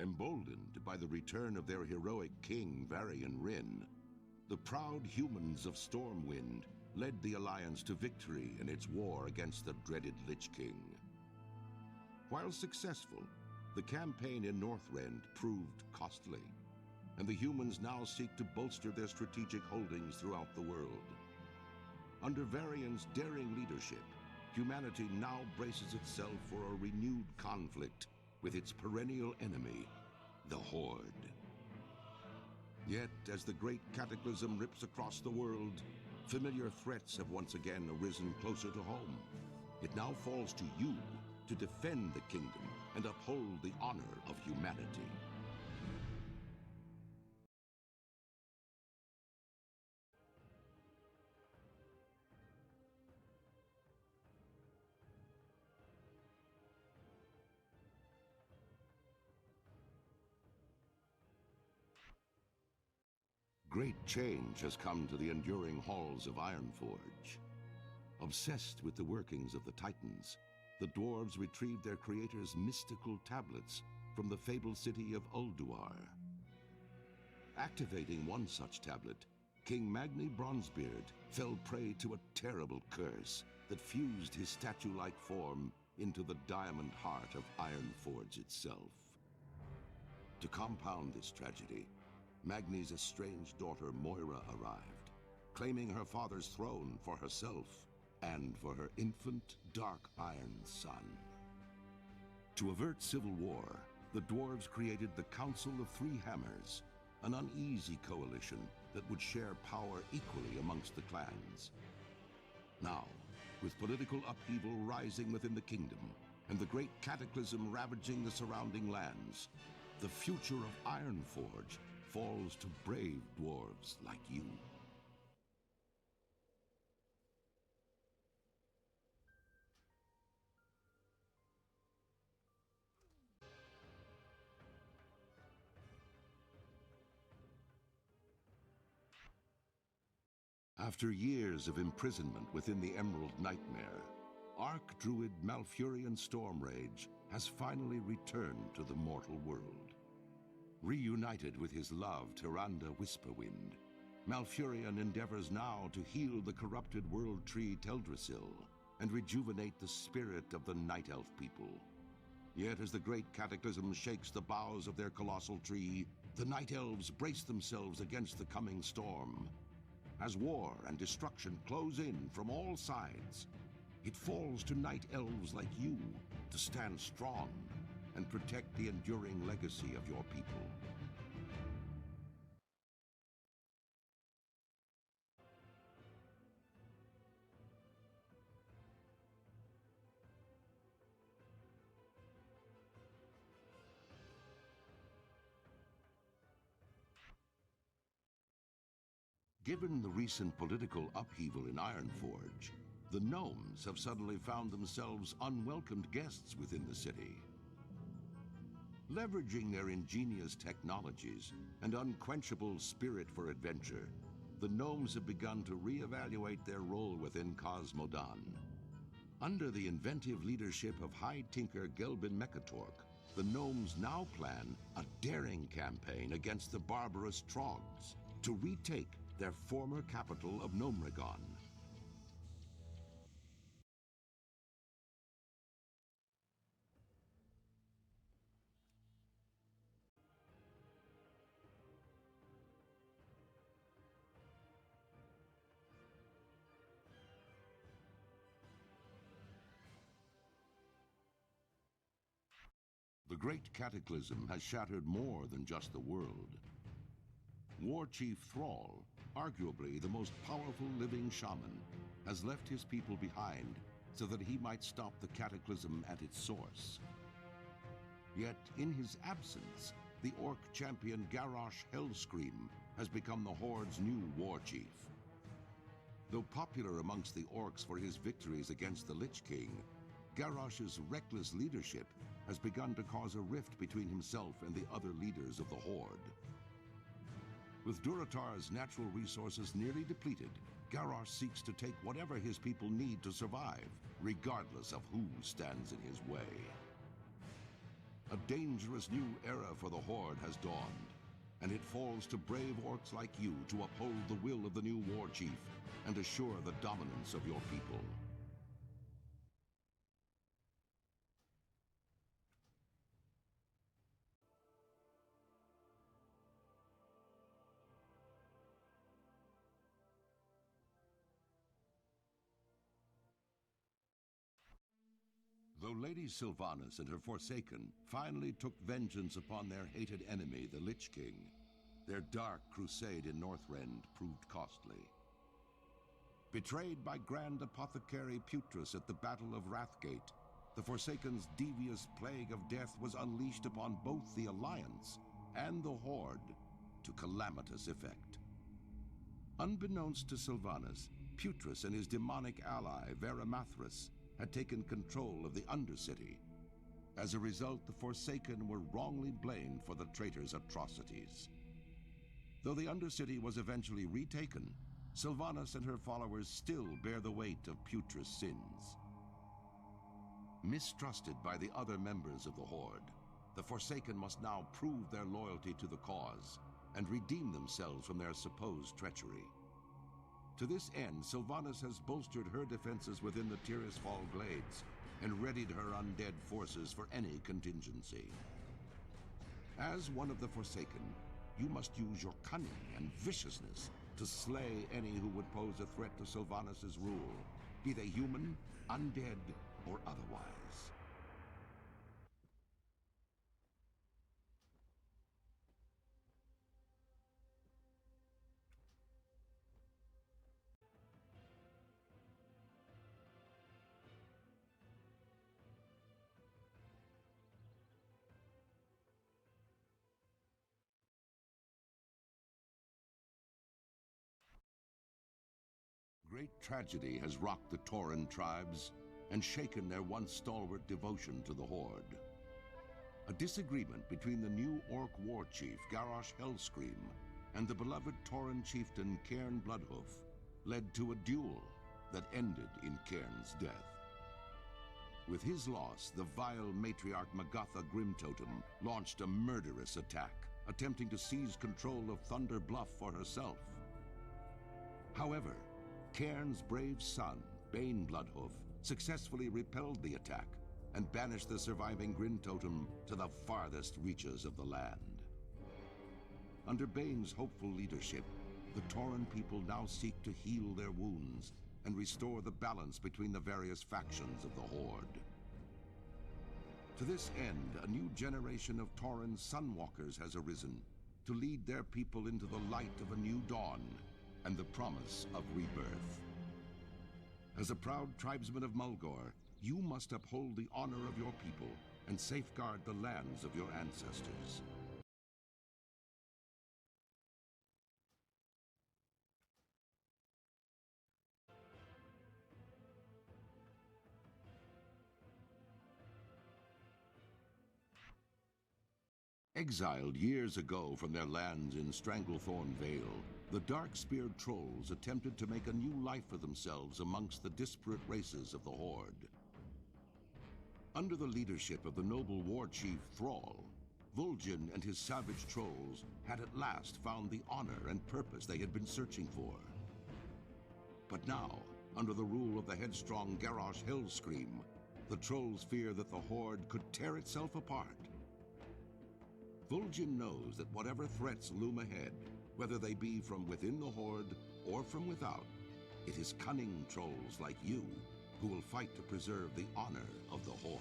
Emboldened by the return of their heroic king, Varian Wrynn, the proud humans of Stormwind led the Alliance to victory in its war against the dreaded Lich King. While successful, the campaign in Northrend proved costly, and the humans now seek to bolster their strategic holdings throughout the world. Under Varian's daring leadership, humanity now braces itself for a renewed conflict with its perennial enemy, the Horde. Yet, as the great cataclysm rips across the world, familiar threats have once again arisen closer to home. It now falls to you to defend the kingdom and uphold the honor of humanity. Great change has come to the enduring halls of Ironforge. Obsessed with the workings of the Titans, the dwarves retrieved their creator's mystical tablets from the fabled city of Ulduar. Activating one such tablet, King Magni Bronzebeard fell prey to a terrible curse that fused his statue-like form into the diamond heart of Ironforge itself. To compound this tragedy, Magni's estranged daughter Moira arrived, claiming her father's throne for herself and for her infant dark iron son. To avert civil war, the dwarves created the Council of Three Hammers, an uneasy coalition that would share power equally amongst the clans. Now, with political upheaval rising within the kingdom and the great cataclysm ravaging the surrounding lands, the future of Ironforge falls to brave dwarves like you. After years of imprisonment within the Emerald Nightmare, Archdruid Malfurion Stormrage has finally returned to the mortal world. Reunited with his love, Tyrande Whisperwind, Malfurion endeavors now to heal the corrupted world tree Teldrassil and rejuvenate the spirit of the Night Elf people. Yet as the great cataclysm shakes the boughs of their colossal tree, the Night Elves brace themselves against the coming storm. As war and destruction close in from all sides, it falls to Night Elves like you to stand strong and protect the enduring legacy of your people. Given the recent political upheaval in Ironforge, the gnomes have suddenly found themselves unwelcomed guests within the city. Leveraging their ingenious technologies and unquenchable spirit for adventure, the gnomes have begun to reevaluate their role within Cosmodan. Under the inventive leadership of High Tinker Gelbin Mechatork, the gnomes now plan a daring campaign against the barbarous Trogs to retake their former capital of Gnomregon. The great cataclysm has shattered more than just the world. War Chief Thrall, arguably the most powerful living shaman, has left his people behind so that he might stop the cataclysm at its source. Yet, in his absence, the orc champion Garrosh Hellscream has become the Horde's new war chief. Though popular amongst the orcs for his victories against the Lich King, Garrosh's reckless leadership has begun to cause a rift between himself and the other leaders of the Horde. With Durotar's natural resources nearly depleted, Garrosh seeks to take whatever his people need to survive, regardless of who stands in his way. A dangerous new era for the Horde has dawned, and it falls to brave orcs like you to uphold the will of the new war chief and assure the dominance of your people. Though Lady Sylvanas and her Forsaken finally took vengeance upon their hated enemy, the Lich King, their dark crusade in Northrend proved costly. Betrayed by Grand Apothecary Putrus at the Battle of Wrathgate, the Forsaken's devious plague of death was unleashed upon both the Alliance and the Horde to calamitous effect. Unbeknownst to Sylvanas, Putrus and his demonic ally, Veramathras, had taken control of the Undercity. As a result, the Forsaken were wrongly blamed for the traitor's atrocities. Though the Undercity was eventually retaken, Sylvanas and her followers still bear the weight of Putrus' sins. Mistrusted by the other members of the Horde, the Forsaken must now prove their loyalty to the cause and redeem themselves from their supposed treachery. To this end, Sylvanas has bolstered her defenses within the Tirisfal Glades and readied her undead forces for any contingency. As one of the Forsaken, you must use your cunning and viciousness to slay any who would pose a threat to Sylvanas' rule, be they human, undead, or otherwise. Great tragedy has rocked the Tauren tribes and shaken their once stalwart devotion to the Horde. A disagreement between the new orc war chief Garrosh Hellscream and the beloved Tauren chieftain Cairn Bloodhoof led to a duel that ended in Cairn's death. With his loss, the vile matriarch Magatha Grimtotem launched a murderous attack, attempting to seize control of Thunder Bluff for herself. However, Cairn's brave son, Bane Bloodhoof, successfully repelled the attack and banished the surviving Grimtotem to the farthest reaches of the land. Under Bane's hopeful leadership, the Tauren people now seek to heal their wounds and restore the balance between the various factions of the Horde. To this end, a new generation of Tauren Sunwalkers has arisen to lead their people into the light of a new dawn and the promise of rebirth. As a proud tribesman of Mulgore, you must uphold the honor of your people and safeguard the lands of your ancestors. Exiled years ago from their lands in Stranglethorn Vale, the dark-speared trolls attempted to make a new life for themselves amongst the disparate races of the Horde. Under the leadership of the noble war chief Thrall, Vulgen and his savage trolls had at last found the honor and purpose they had been searching for. But now, under the rule of the headstrong Garrosh Hellscream, the trolls fear that the Horde could tear itself apart. Vulgen knows that whatever threats loom ahead, whether they be from within the Horde or from without, it is cunning trolls like you who will fight to preserve the honor of the Horde.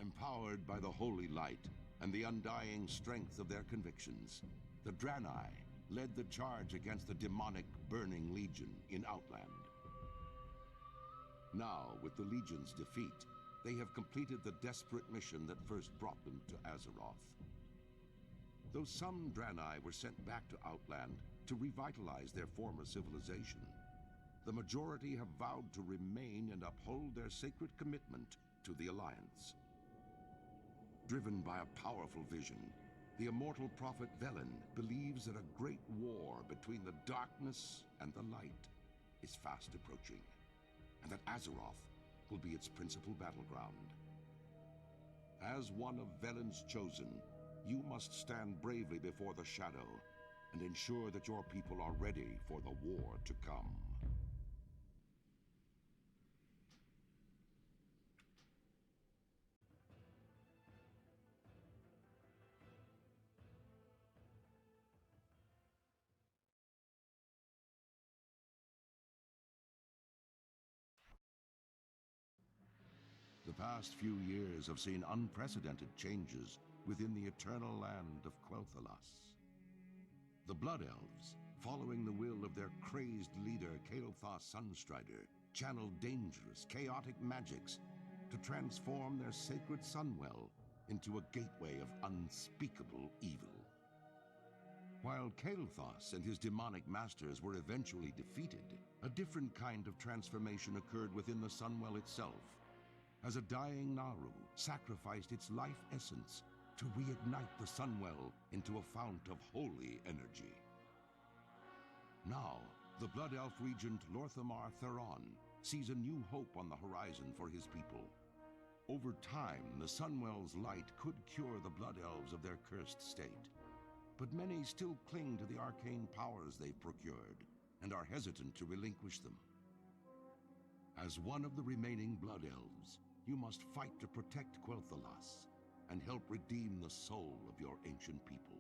Empowered by the holy light and the undying strength of their convictions, the Draenei, led the charge against the demonic Burning Legion in Outland. Now, with the Legion's defeat, they have completed the desperate mission that first brought them to Azeroth. Though some Draenei were sent back to Outland to revitalize their former civilization, the majority have vowed to remain and uphold their sacred commitment to the Alliance. Driven by a powerful vision, the immortal prophet Velen believes that a great war between the darkness and the light is fast approaching, and that Azeroth will be its principal battleground. As one of Velen's chosen, you must stand bravely before the shadow and ensure that your people are ready for the war to come. The past few years have seen unprecedented changes within the eternal land of Quel'Thalas. The Blood Elves, following the will of their crazed leader Kael'thas Sunstrider, channeled dangerous, chaotic magics to transform their sacred Sunwell into a gateway of unspeakable evil. While Kael'thas and his demonic masters were eventually defeated, a different kind of transformation occurred within the Sunwell itself, as a dying Naru sacrificed its life essence to reignite the Sunwell into a fount of holy energy. Now, the Blood Elf regent Lor'themar Theron sees a new hope on the horizon for his people. Over time, the Sunwell's light could cure the Blood Elves of their cursed state, but many still cling to the arcane powers they've procured and are hesitant to relinquish them. As one of the remaining Blood Elves, you must fight to protect Quel'Thalas and help redeem the soul of your ancient people.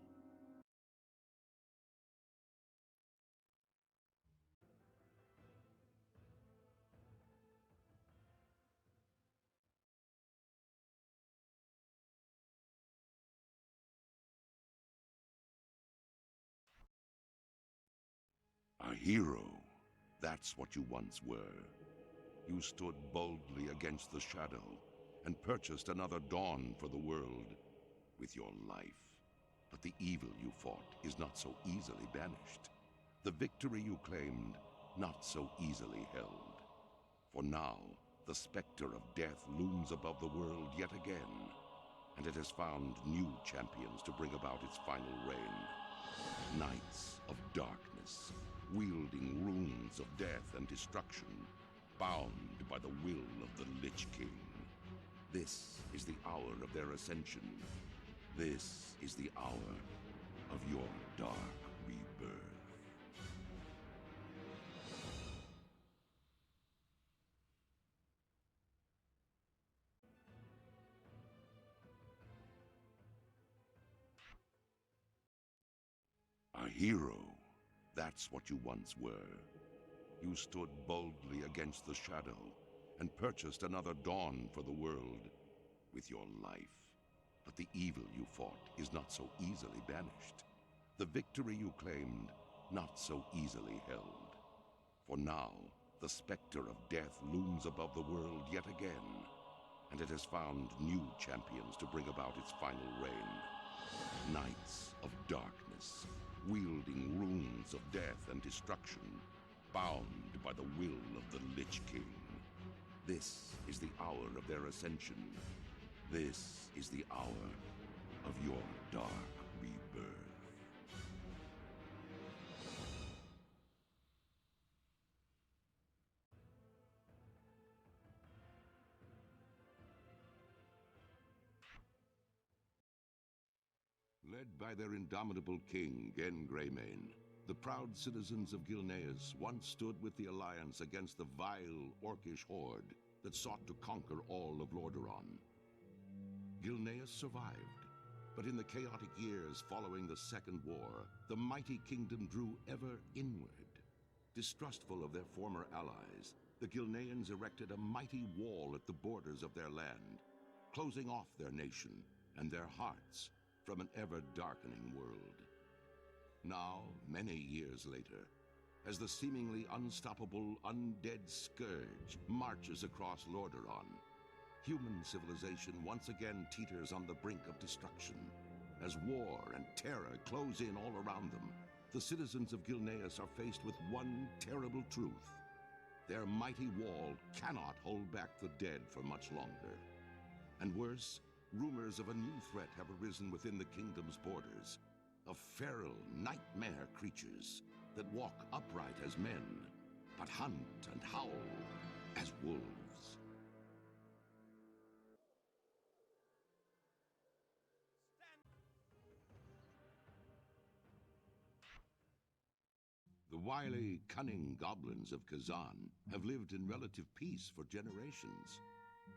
A hero, that's what you once were. You stood boldly against the shadow and purchased another dawn for the world with your life. But the evil you fought is not so easily banished. The victory you claimed, not so easily held. For now, the specter of death looms above the world yet again, and it has found new champions to bring about its final reign. Knights of darkness, wielding runes of death and destruction, bound by the will of the Lich King. This is the hour of their ascension. This is the hour of your dark rebirth. A hero, that's what you once were. You stood boldly against the shadow and purchased another dawn for the world with your life. But the evil you fought is not so easily banished. The victory you claimed, not so easily held. For now, the specter of death looms above the world yet again, and it has found new champions to bring about its final reign. Knights of darkness, wielding runes of death and destruction, bound by the will of the Lich King. This is the hour of their ascension. This is the hour of your dark rebirth. Led by their indomitable king, Genn Greymane, the proud citizens of Gilneas once stood with the Alliance against the vile, orcish horde that sought to conquer all of Lordaeron. Gilneas survived, but in the chaotic years following the Second War, the mighty kingdom drew ever inward. Distrustful of their former allies, the Gilneans erected a mighty wall at the borders of their land, closing off their nation and their hearts from an ever-darkening world. Now, many years later, as the seemingly unstoppable undead scourge marches across Lordaeron, human civilization once again teeters on the brink of destruction. As war and terror close in all around them, the citizens of Gilneas are faced with one terrible truth. Their mighty wall cannot hold back the dead for much longer. And worse, rumors of a new threat have arisen within the kingdom's borders, of feral nightmare creatures that walk upright as men, but hunt and howl as wolves. The wily, cunning goblins of Kazan have lived in relative peace for generations.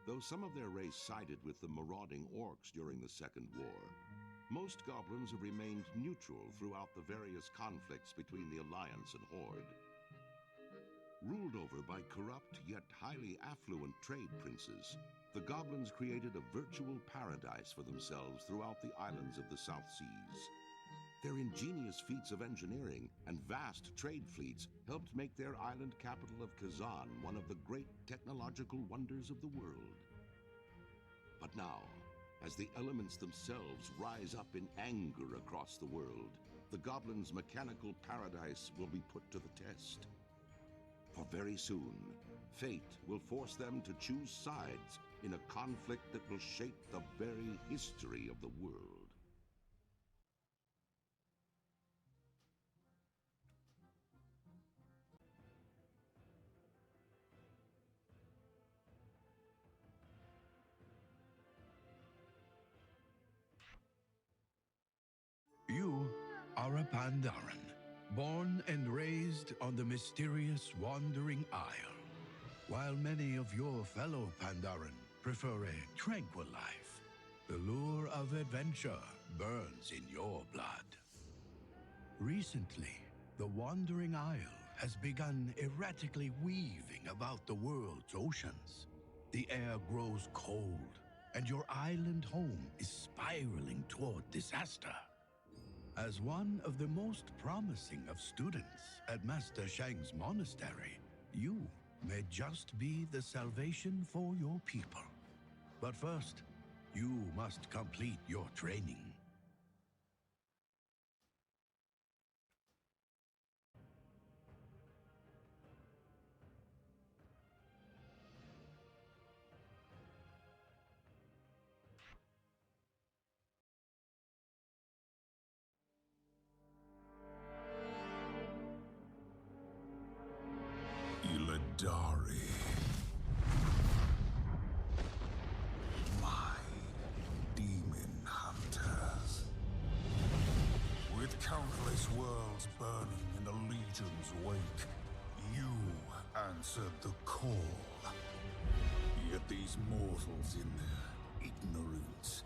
Though some of their race sided with the marauding orcs during the Second War, most goblins have remained neutral throughout the various conflicts between the Alliance and Horde. Ruled over by corrupt yet highly affluent trade princes, the goblins created a virtual paradise for themselves throughout the islands of the South Seas. Their ingenious feats of engineering and vast trade fleets helped make their island capital of Kazan one of the great technological wonders of the world. But now, as the elements themselves rise up in anger across the world, the goblins' mechanical paradise will be put to the test. For very soon, fate will force them to choose sides in a conflict that will shape the very history of the world. You are a Pandaren, born and raised on the mysterious Wandering Isle. While many of your fellow Pandaren prefer a tranquil life, the lure of adventure burns in your blood. Recently, the Wandering Isle has begun erratically weaving about the world's oceans. The air grows cold, and your island home is spiraling toward disaster. As one of the most promising of students at Master Shang's monastery, you may just be the salvation for your people. But first, you must complete your training. My demon hunters. With countless worlds burning in the Legion's wake, you answered the call. Yet these mortals in their ignorance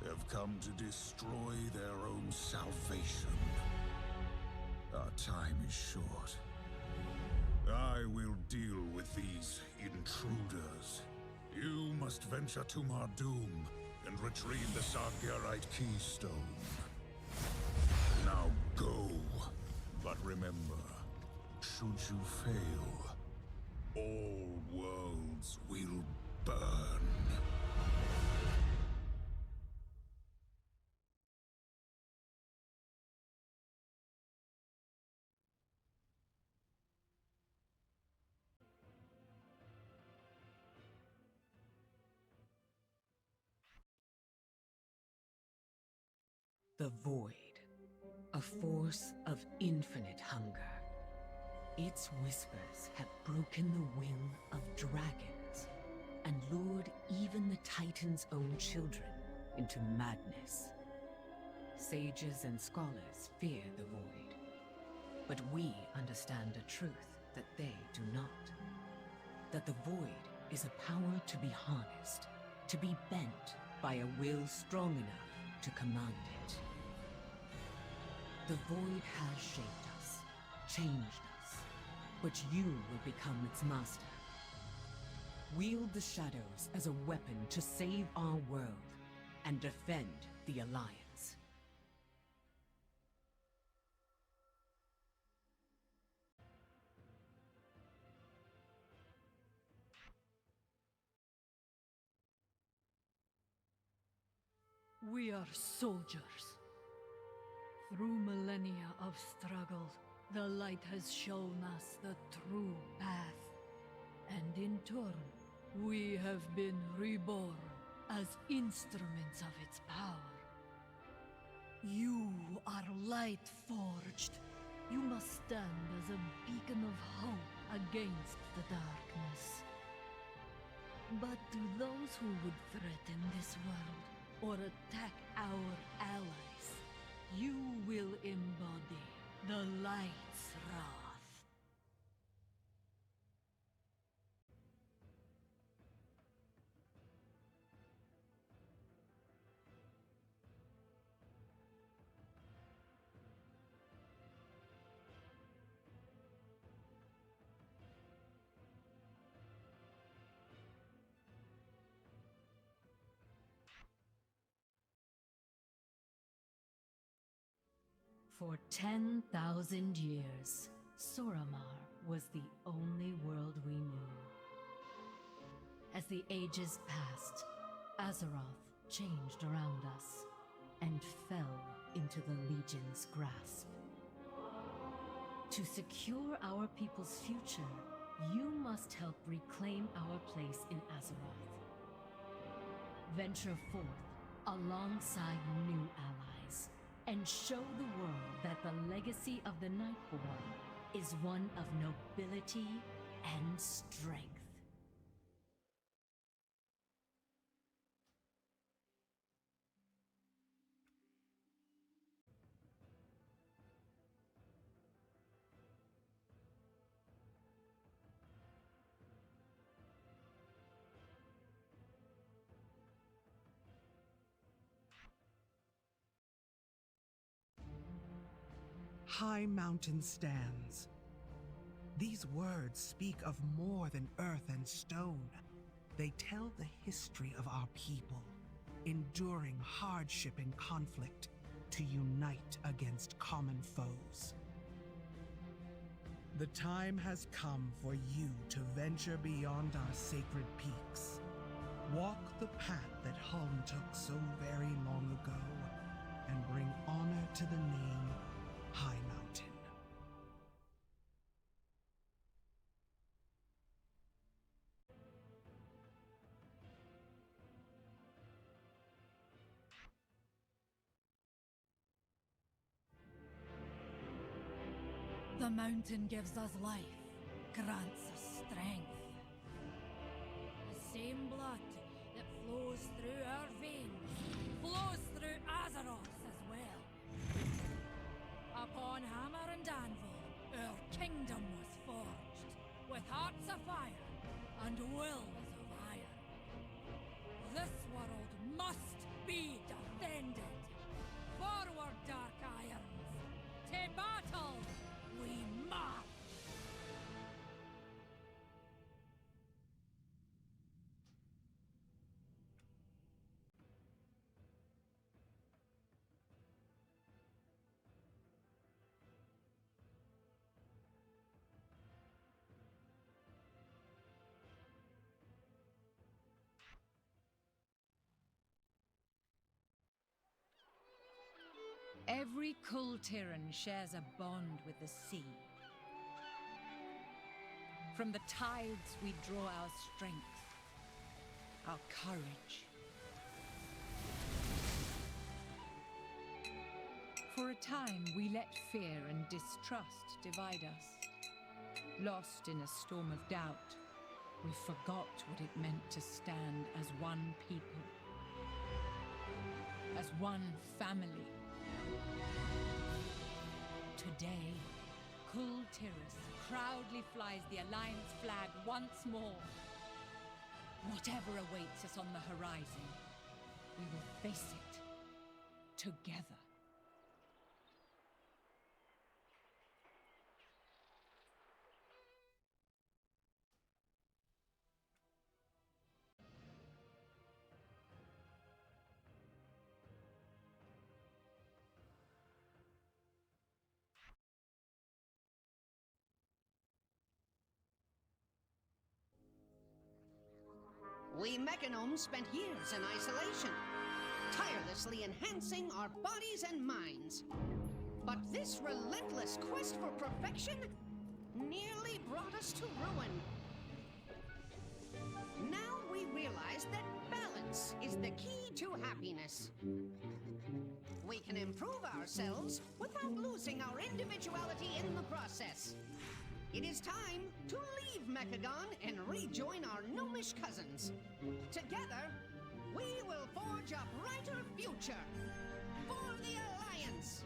have come to destroy their own salvation. Our time is short. I will deal with these intruders. You must venture to Mardoom and retrieve the Sargerite keystone. Now go. But remember, should you fail, all worlds will burn. The Void, a force of infinite hunger. Its whispers have broken the will of dragons and lured even the Titan's own children into madness. Sages and scholars fear the Void, but we understand a truth that they do not. That the Void is a power to be harnessed, to be bent by a will strong enough to command it. The Void has shaped us, changed us, but you will become its master. Wield the shadows as a weapon to save our world and defend the Alliance. We are soldiers. Through millennia of struggle, the light has shown us the true path. And in turn, we have been reborn as instruments of its power. You are Lightforged. You must stand as a beacon of hope against the darkness. But to those who would threaten this world or attack our allies, you will embody the light's wrath. For 10,000 years, Suramar was the only world we knew. As the ages passed, Azeroth changed around us and fell into the Legion's grasp. To secure our people's future, you must help reclaim our place in Azeroth. Venture forth alongside new allies and show the world that the legacy of the Nightborne is one of nobility and strength. Highmountain stands. These words speak of more than earth and stone. They tell the history of our people, enduring hardship and conflict to unite against common foes. The time has come for you to venture beyond our sacred peaks. Walk the path that Hulm took so very long ago, and bring honor to the name Highmountain. The mountain gives us life, grants us strength. The same blood that flows through our veins flows through Azeroth's as well. Upon hammer and anvil, our kingdom was forged, with hearts of fire and wills of iron. This world must be defended. Forward, Dark Irons! To battle we march! Every Kul Tiran shares a bond with the sea. From the tides we draw our strength, our courage. For a time, we let fear and distrust divide us. Lost in a storm of doubt, we forgot what it meant to stand as one people, as one family. Today, Kul Tiran proudly flies the Alliance flag once more. Whatever awaits us on the horizon, we will face it together. We Mechagnomes spent years in isolation. tirelessly enhancing our bodies and minds. But this relentless quest for perfection nearly brought us to ruin. Now we realize that balance is the key to happiness. We can improve ourselves without losing our individuality in the process. It is time to leave Mechagon and rejoin our gnomish cousins. Together, we will forge a brighter future for the Alliance.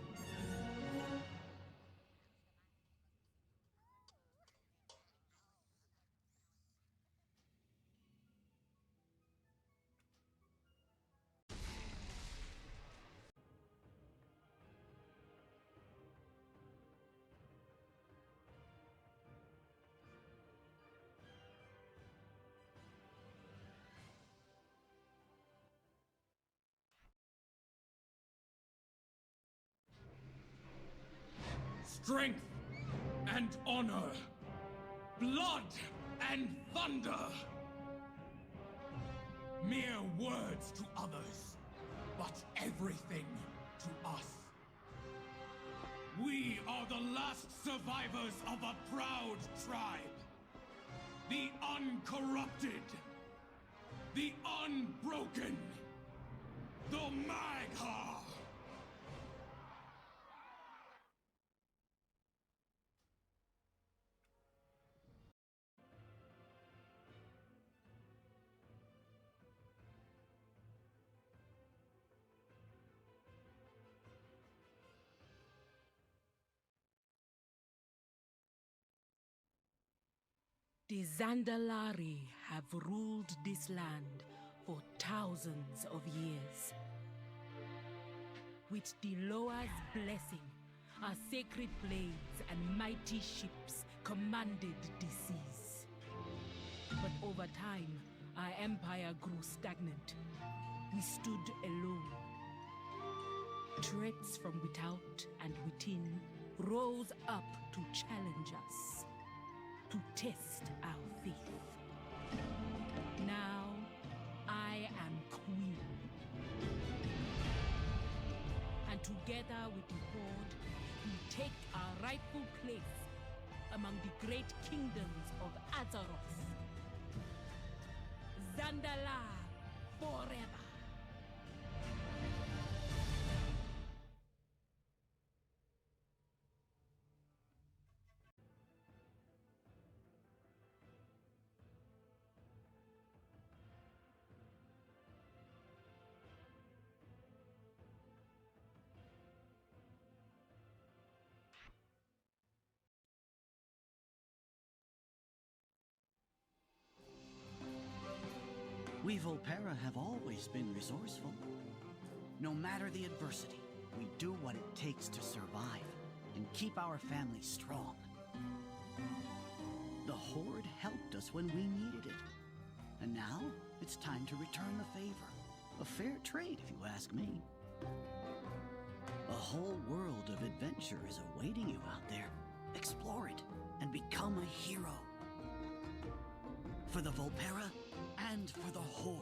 Strength and honor, blood and thunder. Mere words to others, but everything to us. We are the last survivors of a proud tribe. The uncorrupted. The unbroken. The Magha. The Zandalari have ruled this land for thousands of years. With the Loa's blessing, our sacred blades and mighty ships commanded the seas. But over time, our empire grew stagnant. We stood alone. Threats from without and within rose up to challenge us, to test our faith. Now, I am queen. And together with the Horde, we take our rightful place among the great kingdoms of Azeroth. Zandalar forever. We Vulpera have always been resourceful. No matter the adversity, we do what it takes to survive and keep our family strong. The Horde helped us when we needed it. And now, it's time to return the favor. A fair trade, if you ask me. A whole world of adventure is awaiting you out there. Explore it and become a hero. For the Vulpera and for the Horde.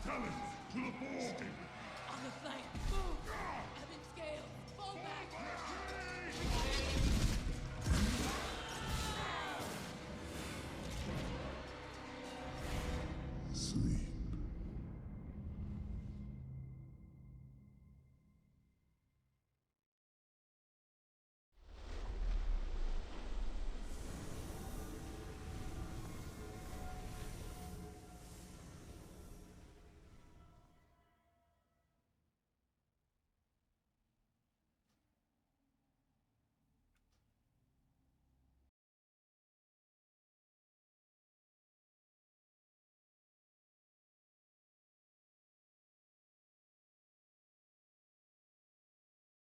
Talent to the fore! On the flank! Move! Evan scale! Fall back!